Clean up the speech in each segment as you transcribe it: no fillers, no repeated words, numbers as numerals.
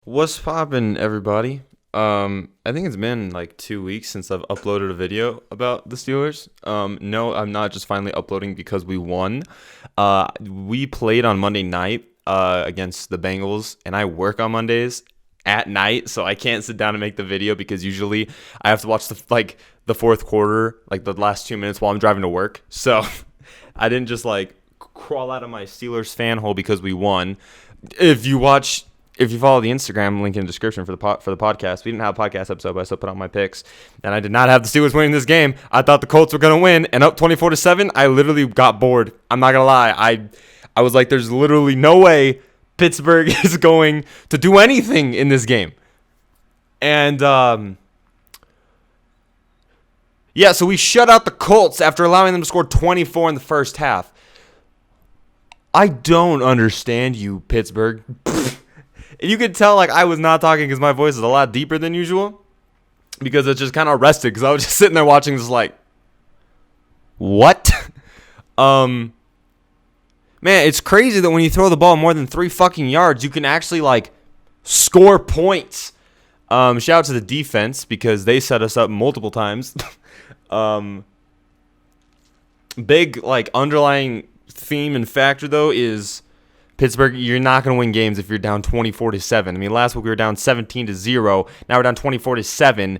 What's poppin', everybody? I think it's been like 2 weeks since I've uploaded a video about the Steelers. No, I'm not just finally uploading because we won. We played on Monday night against the Bengals, and I work on Mondays at night, so I can't sit down and make the video because usually I have to watch the fourth quarter, like the last 2 minutes while I'm driving to work. So I didn't just like crawl out of my Steelers fan hole because we won. If you watch if you follow the Instagram link in the description for the podcast, we didn't have a podcast episode, but I still put out my picks, and I did not have the Steelers winning this game. I thought the Colts were gonna win, and up 24-7. I literally got bored. I'm not gonna lie. I was like, there's literally no way Pittsburgh is going to do anything in this game, and yeah. So we shut out the Colts after allowing them to score 24 in the first half. I don't understand you, Pittsburgh. You could tell like I was not talking because my voice is a lot deeper than usual because it's just kind of rested because I was just sitting there watching this like, what? Man, it's crazy that when you throw the ball more than 3 fucking yards, you can actually like score points. Shout out to the defense because they set us up multiple times. Big like underlying theme and factor though is Pittsburgh, you're not going to win games if you're down 24-7. I mean, last week we were down 17-0. Now we're down 24-7.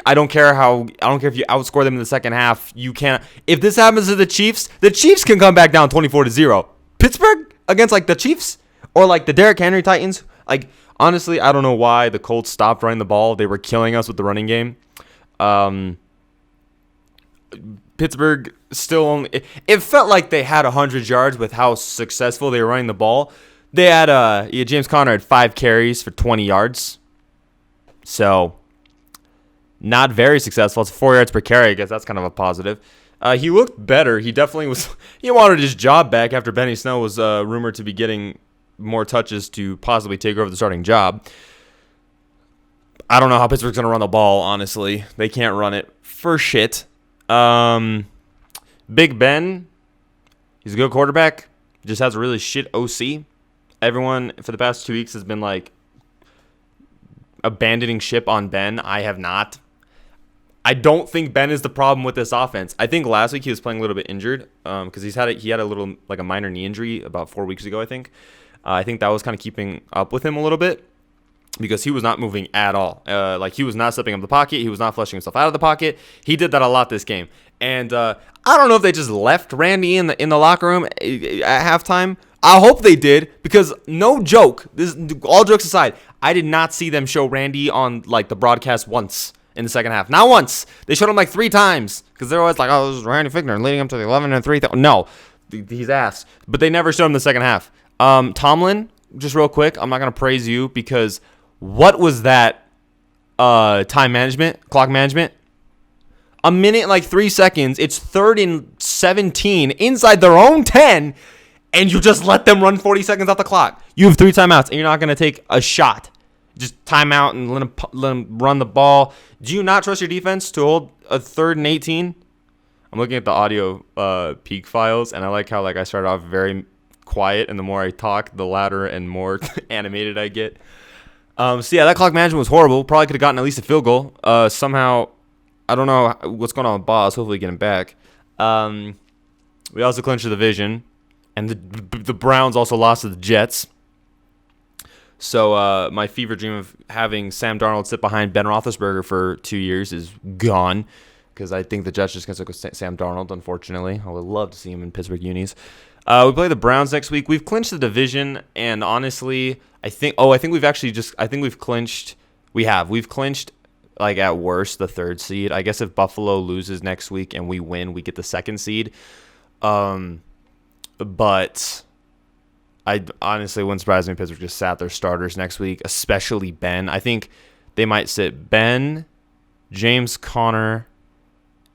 I don't care if you outscore them in the second half. You can't. If this happens to the Chiefs can come back down 24-0. Pittsburgh against like the Chiefs or like the Derrick Henry Titans. Like honestly, I don't know why the Colts stopped running the ball. They were killing us with the running game. Pittsburgh still only. It felt like they had 100 yards with how successful they were running the ball. They had James Conner had 5 carries for 20 yards, so not very successful. It's 4 yards per carry. I guess that's kind of a positive. He looked better. He definitely was. He wanted his job back after Benny Snell was rumored to be getting more touches to possibly take over the starting job. I don't know how Pittsburgh's going to run the ball, honestly. They can't run it for shit. Big Ben, he's a good quarterback. Just has a really shit OC. Everyone for the past 2 weeks has been like abandoning ship on Ben. I have not. I don't think Ben is the problem with this offense. I think last week he was playing a little bit injured because he had a little like a minor knee injury about 4 weeks ago. I think that was kind of keeping up with him a little bit because he was not moving at all. Like he was not stepping up the pocket. He was not flushing himself out of the pocket. He did that a lot this game. And I don't know if they just left Randy in the locker room at halftime. I hope they did because no joke. This all jokes aside, I did not see them show Randy on like the broadcast once in the second half. Not once. They showed him like 3 times because they're always like, "Oh, this is Randy Fichtner leading him to the 11-3." No, he's ass. But they never showed him the second half. Tomlin, just real quick, I'm not gonna praise you because what was that? Time management, clock management. A minute and like 3 seconds. It's 3rd and 17 inside their own 10, and you just let them run 40 seconds off the clock. You have 3 timeouts, and you're not going to take a shot. Just time out and let them run the ball. Do you not trust your defense to hold a 3rd and 18? I'm looking at the audio peak files, and I like how like I started off very quiet, and the more I talk, the louder and more animated I get. So yeah, that clock management was horrible. Probably could have gotten at least a field goal. Somehow. I don't know what's going on with Boss. Hopefully get him back. We also clinched the division. And the Browns also lost to the Jets. So my fever dream of having Sam Darnold sit behind Ben Roethlisberger for 2 years is gone. Because I think the Jets just going to stick with Sam Darnold, unfortunately. I would love to see him in Pittsburgh unis. We play the Browns next week. We've clinched the division. And honestly, I think we've clinched. We've clinched. Like at worst, the 3rd seed. I guess if Buffalo loses next week and we win, we get the 2nd seed. But I honestly wouldn't surprise me if Pittsburgh just sat their starters next week, especially Ben. I think they might sit Ben, James Conner,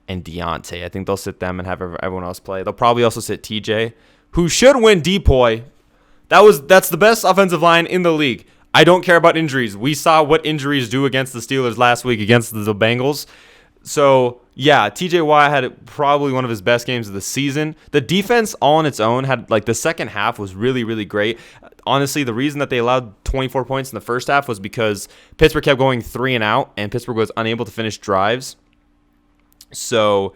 and Deontay. I think they'll sit them and have everyone else play. They'll probably also sit TJ, who should win Depoy. That's the best offensive line in the league. I don't care about injuries. We saw what injuries do against the Steelers last week against the Bengals. So, yeah, TJ Watt had probably one of his best games of the season. The defense all on its own had, like, the second half was really, really great. honestly, the reason that they allowed 24 points in the first half was because Pittsburgh kept going 3 and out, and Pittsburgh was unable to finish drives. So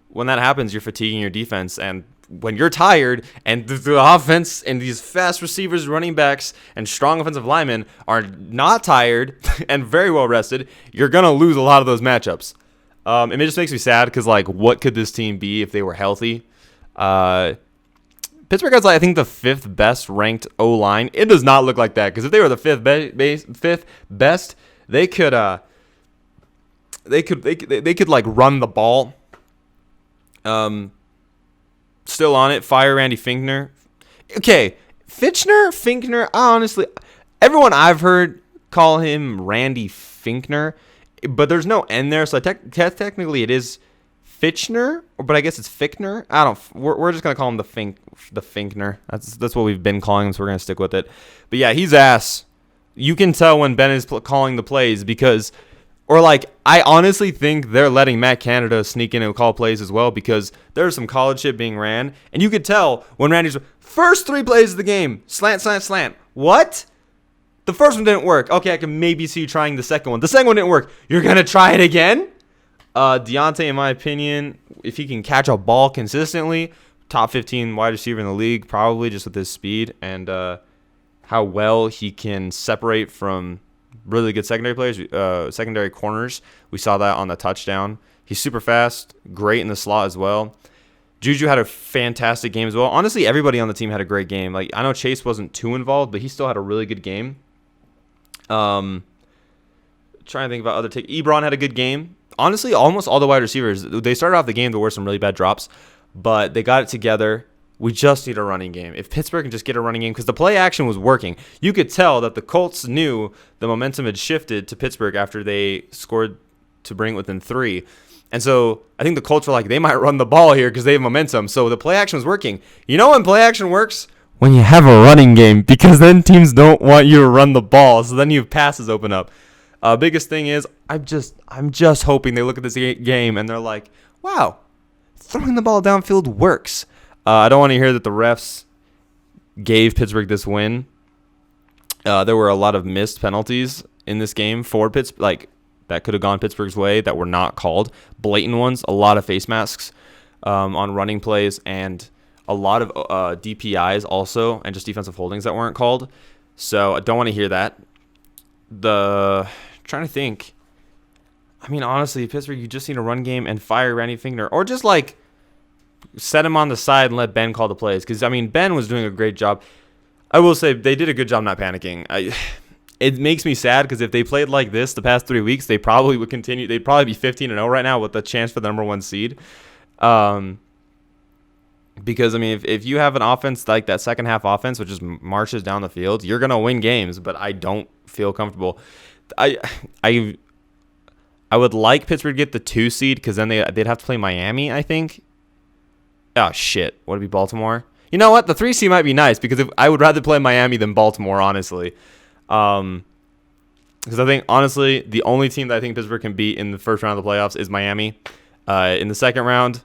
when that happens, you're fatiguing your defense, and when you're tired and the offense and these fast receivers, running backs, and strong offensive linemen are not tired and very well rested, you're going to lose a lot of those matchups. And it just makes me sad because, like, what could this team be if they were healthy? Pittsburgh has, like, I think, the 5th best ranked O-line. It does not look like that because if they were the 5th best, they could like run the ball. Still on it. Fire Randy Finkner. Okay, Finkner. Honestly, everyone I've heard call him Randy Finkner, but there's no N there, so technically it is Fitchner, but I guess it's Fickner. We're just gonna call him the Finkner. That's what we've been calling him, so we're gonna stick with it. But yeah, he's ass. You can tell when Ben is calling the plays because. Or, like, I honestly think they're letting Matt Canada sneak in and call plays as well because there's some college shit being ran. And you could tell when Randy's first 3 plays of the game, slant, slant, slant. What? The first one didn't work. Okay, I can maybe see you trying the second one. The second one didn't work. You're going to try it again? Deontay, in my opinion, if he can catch a ball consistently, top 15 wide receiver in the league, probably just with his speed and how well he can separate from really good secondary players, secondary corners. We saw that on the touchdown. He's super fast, great in the slot as well. Juju had a fantastic game as well. Honestly, everybody on the team had a great game. Like, I know Chase wasn't too involved, but he still had a really good game. Trying to think about other take. Ebron had a good game. Honestly, almost all the wide receivers, they started off the game, there were some really bad drops, but they got it together. We just need a running game. If Pittsburgh can just get a running game, because the play action was working. You could tell that the Colts knew the momentum had shifted to Pittsburgh after they scored to bring it within 3. And so I think the Colts were like, they might run the ball here because they have momentum. So the play action was working. You know when play action works? When you have a running game, because then teams don't want you to run the ball. So then you have passes open up. Biggest thing is I'm just hoping they look at this game and they're like, wow, throwing the ball downfield works. I don't want to hear that the refs gave Pittsburgh this win. There were a lot of missed penalties in this game for Pittsburgh, like that could have gone Pittsburgh's way that were not called. Blatant ones, a lot of face masks on running plays, and a lot of DPIs also, and just defensive holdings that weren't called. So I don't want to hear that. Trying to think. I mean, honestly, Pittsburgh, you just need a run game and fire Randy Finkner, or just like set him on the side and let Ben call the plays. Because, I mean, Ben was doing a great job. I will say they did a good job not panicking. It makes me sad because if they played like this the past 3 weeks, they probably would continue. They'd probably be 15-0 right now with a chance for the number 1 seed. Because, I mean, if you have an offense like that second half offense, which just marches down the field, you're going to win games. But I don't feel comfortable. I would like Pittsburgh to get the 2 seed because then they'd have to play Miami, I think. Oh, shit. Would it be Baltimore? You know what? The 3 seed might be nice because I would rather play Miami than Baltimore, honestly. Because I think, honestly, the only team that I think Pittsburgh can beat in the first round of the playoffs is Miami. In the second round,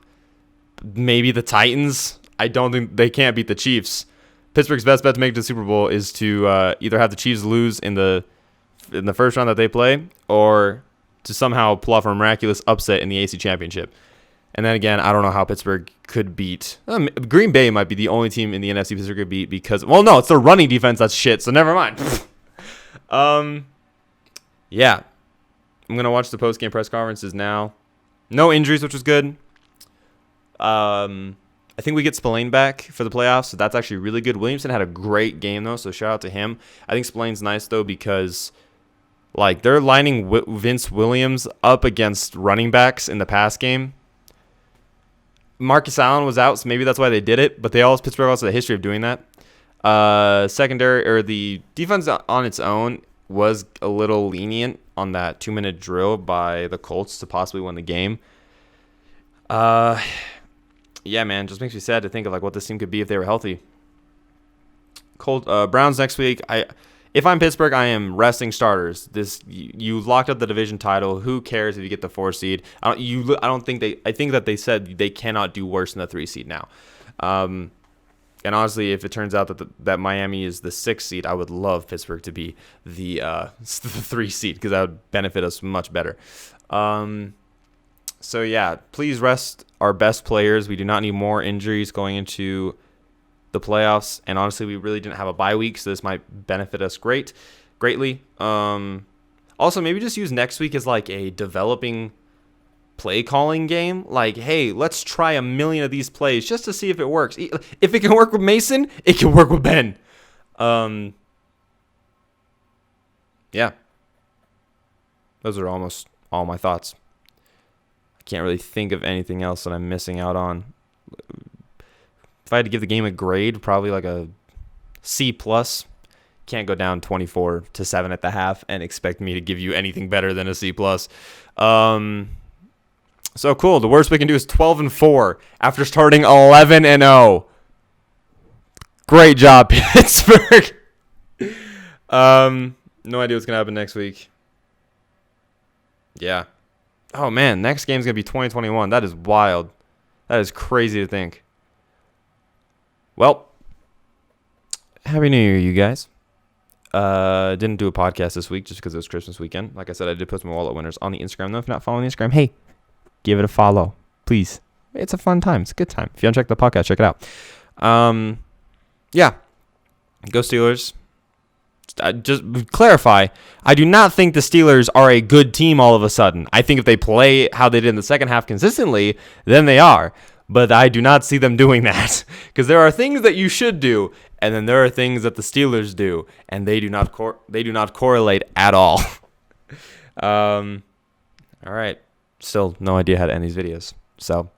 maybe the Titans. I don't think they can't beat the Chiefs. Pittsburgh's best bet to make it to the Super Bowl is to either have the Chiefs lose in the first round that they play or to somehow pull off a miraculous upset in the AFC Championship. And then again, I don't know how Pittsburgh could beat. Green Bay might be the only team in the NFC Pittsburgh could beat because, well, no, it's their running defense that's shit, so never mind. Yeah. I'm going to watch the post-game press conferences now. No injuries, which was good. I think we get Spillane back for the playoffs, so that's actually really good. Williamson had a great game, though, so shout out to him. I think Spillane's nice, though, because like they're lining Vince Williams up against running backs in the pass game. Marcus Allen was out, so maybe that's why they did it. But Pittsburgh also has a history of doing that. Secondary or the defense on its own was a little lenient on that 2-minute drill by the Colts to possibly win the game. Yeah, man, just makes me sad to think of like what this team could be if they were healthy. Browns next week. If I'm Pittsburgh, I am resting starters. You locked up the division title. Who cares if you get the 4 seed? I think that they said they cannot do worse than the 3 seed now. And honestly, if it turns out that Miami is the 6th seed, I would love Pittsburgh to be the 3 seed because that would benefit us much better. So yeah, please rest our best players. We do not need more injuries going into the playoffs. And honestly, we really didn't have a bye week, so this might benefit us greatly. Also, maybe just use next week as like a developing play calling game. Like, hey, let's try a million of these plays just to see if it works. If it can work with Mason, it can work with Ben. Yeah. Those are almost all my thoughts. I can't really think of anything else that I'm missing out on. If I had to give the game a grade, probably like a C+. Can't go down 24-7 at the half and expect me to give you anything better than a C+. So cool. The worst we can do is 12-4 after starting 11-0. Great job, Pittsburgh. No idea what's gonna happen next week. Yeah. Oh man, next game's gonna be 2021. That is wild. That is crazy to think. Well, Happy New Year, you guys. Didn't do a podcast this week just because it was Christmas weekend. Like I said, I did post my wallet winners on the Instagram. Though, if you're not following the Instagram, hey, give it a follow, please. It's a fun time. It's a good time. If you haven't checked the podcast, check it out. Yeah. Go Steelers. Just clarify, I do not think the Steelers are a good team all of a sudden. I think if they play how they did in the second half consistently, then they are. But I do not see them doing that. Because there are things that you should do, and then there are things that the Steelers do, and they do not correlate at all. All right. Still no idea how to end these videos. So